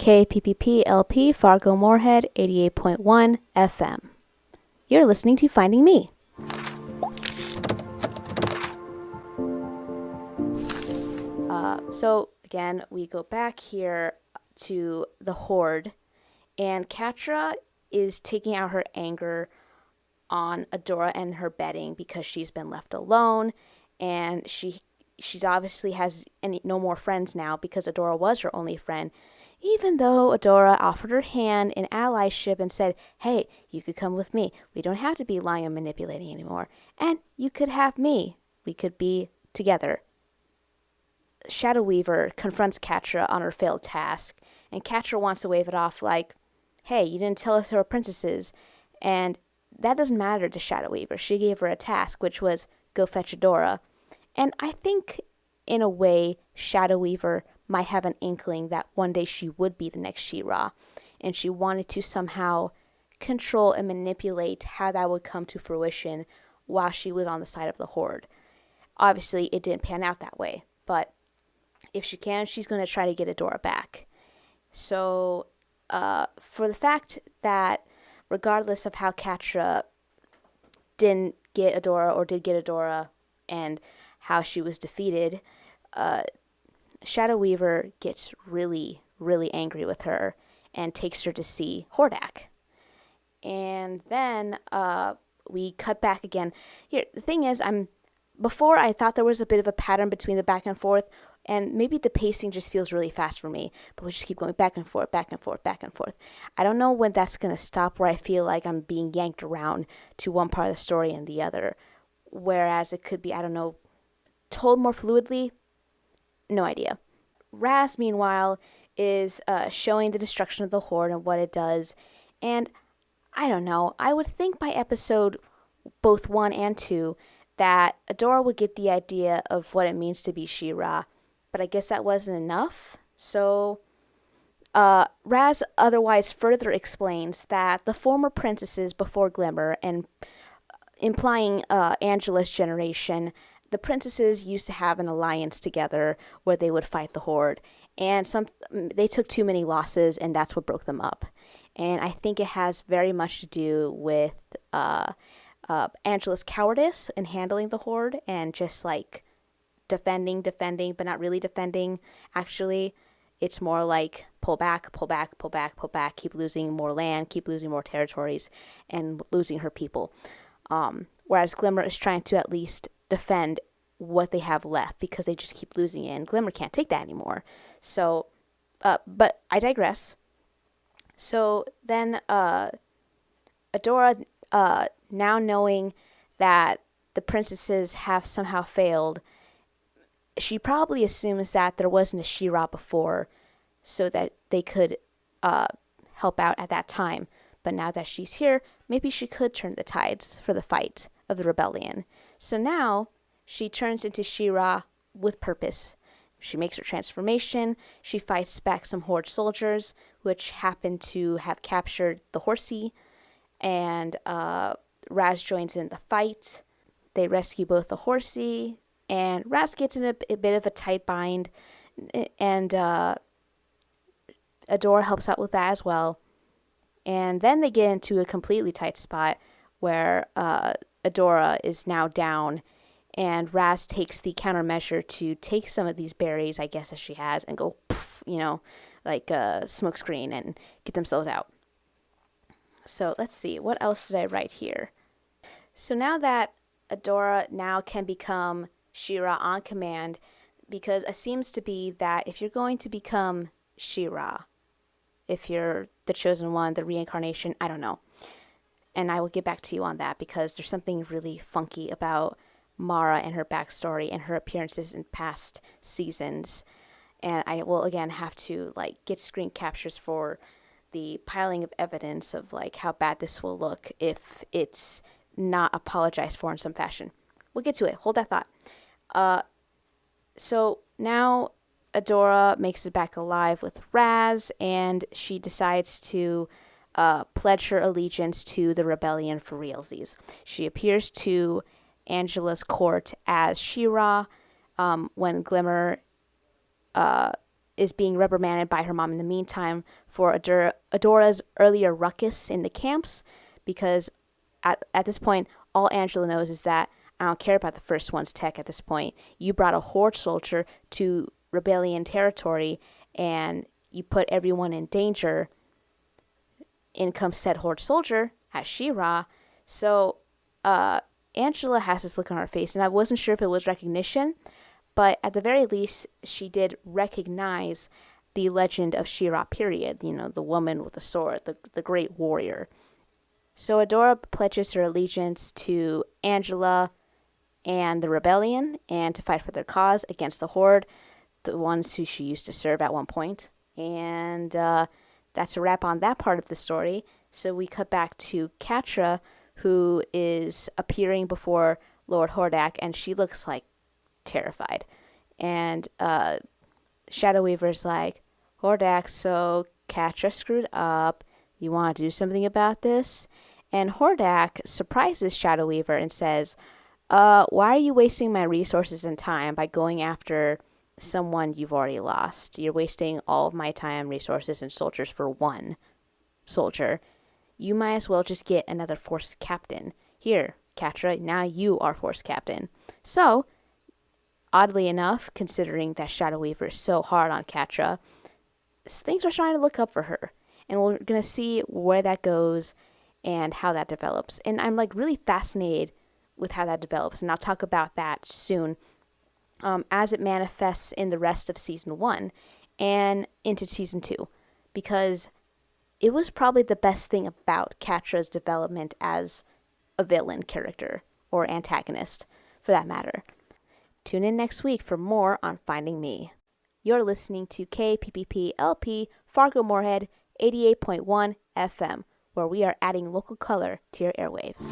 KPPP-LP Fargo Moorhead 88.1 FM. You're listening to Finding Me. So again, we go back here to the Horde, and Catra is taking out her anger on Adora and her bedding because she's been left alone, and she's obviously has no more friends now because Adora was her only friend, even though Adora offered her hand in allyship and said, hey, you could come with me. We don't have to be lying and manipulating anymore. And you could have me. We could be together. Shadow Weaver confronts Catra on her failed task, and Catra wants to wave it off like, hey, you didn't tell us there were princesses. And that doesn't matter to Shadow Weaver. She gave her a task, which was go fetch Adora. And I think, in a way, Shadow Weaver might have an inkling that one day she would be the next Shira, and she wanted to somehow control and manipulate how that would come to fruition while she was on the side of the Horde. Obviously, it didn't pan out that way, but if she can, she's going to try to get Adora back. So, for the fact that regardless of how Catra didn't get Adora or did get Adora and how she was defeated, Shadow Weaver gets really, really angry with her and takes her to see Hordak. And then we cut back again. Here, the thing is, before I thought there was a bit of a pattern between the back and forth, and maybe the pacing just feels really fast for me, but we just keep going back and forth, back and forth, back and forth. I don't know when that's going to stop, where I feel like I'm being yanked around to one part of the story and the other, whereas it could be, I don't know, told more fluidly. No idea. Razz, meanwhile, is showing the destruction of the Horde and what it does, and I don't know, I would think by episode both 1 and 2 that Adora would get the idea of what it means to be Shira, but I guess that wasn't enough. So Razz otherwise further explains that the former princesses before Glimmer, and implying Angela's generation, the princesses used to have an alliance together where they would fight the Horde, and they took too many losses, and that's what broke them up. And I think it has very much to do with Angela's cowardice in handling the Horde and just like defending, but not really defending. Actually, it's more like pull back, keep losing more land, keep losing more territories, and losing her people. Whereas Glimmer is trying to at least defend what they have left because they just keep losing it, and Glimmer can't take that anymore. So, but I digress. So then Adora, now knowing that the princesses have somehow failed, she probably assumes that there wasn't a Shira before so that they could help out at that time. But now that she's here, maybe she could turn the tides for the fight of the rebellion. So now she turns into Shira with purpose. She makes her transformation. She fights back some Horde soldiers, which happen to have captured the horsey. And Razz joins in the fight. They rescue both the horsey, and Razz gets in a bit of a tight bind, and Adora helps out with that as well. And then they get into a completely tight spot where Adora is now down, and Razz takes the countermeasure to take some of these berries, I guess, as she has, and go, poof, like a smoke screen, and get themselves out. So let's see, what else did I write here? So now that Adora now can become Shira on command, because it seems to be that if you're going to become Shira, if you're the chosen one, the reincarnation, I don't know. And I will get back to you on that because there's something really funky about Mara and her backstory and her appearances in past seasons. And I will again have to get screen captures for the piling of evidence of how bad this will look if it's not apologized for in some fashion. We'll get to it. Hold that thought. So now Adora makes it back alive with Razz, and she decides to pledge her allegiance to the rebellion for realsies. She appears to Angela's court as Shira when Glimmer is being reprimanded by her mom in the meantime for Adora's earlier ruckus in the camps, because at this point, all Angela knows is that I don't care about the first one's tech at this point. You brought a Horde soldier to rebellion territory, and you put everyone in danger. In comes said Horde soldier as Shira. So Angela has this look on her face, and I wasn't sure if it was recognition, but at the very least, she did recognize the legend of Shira, period. You know, the woman with the sword, the great warrior. So Adora pledges her allegiance to Angela and the rebellion, and to fight for their cause against the Horde, the ones who she used to serve at one point. And that's a wrap on that part of the story. So we cut back to Catra, who is appearing before Lord Hordak, and she looks like terrified. And Shadow Weaver's like, Hordak, so Catra screwed up. You want to do something about this? And Hordak surprises Shadow Weaver and says, why are you wasting my resources and time by going after someone you've already lost? You're wasting all of my time, resources, and soldiers for one soldier. You might as well just get another force captain. Here, Catra, now you are force captain. So, oddly enough, considering that Shadow Weaver is so hard on Catra, things are starting to look up for her. And we're going to see where that goes and how that develops. And I'm like really fascinated with how that develops. And I'll talk about that soon as it manifests in the rest of Season 1 and into Season 2. Because it was probably the best thing about Catra's development as a villain character, or antagonist, for that matter. Tune in next week for more on Finding Me. You're listening to KPPP LP Fargo Moorhead 88.1 FM, where we are adding local color to your airwaves.